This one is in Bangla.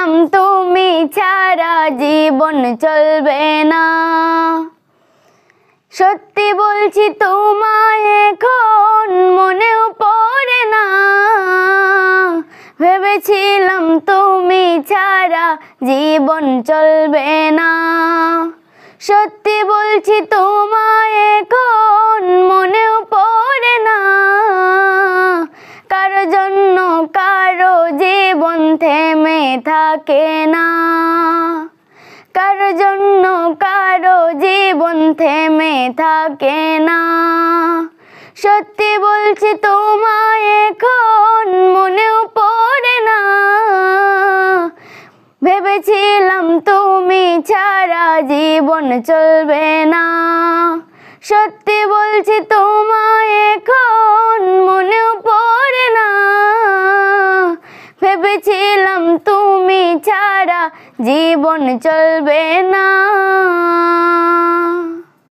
ভেবেছিলাম তুমি ছাড়া জীবন চলবে না। সত্যি বলছি তোমায় এখন মনেও পড়ে না। ভেবেছিলাম তুমি ছাড়া জীবন চলবে না। সত্যি বলছি তোমায় এখন মনেও পড়ে না। কারো জন্য কারো জীবন থেমে থাকে না। কারো জন্য কারো জীবন থেমে থাকে না। সত্যি বলছি তোমায় এখন মনেও পড়ে না। ভেবেছিলাম তুমি ছাড়া জীবন চলবে না। সত্যি বলছি তোমায় এখন মনেও পড়ে না। ভেবেছিলাম তুমি ছাড়া জীবন চলবে না।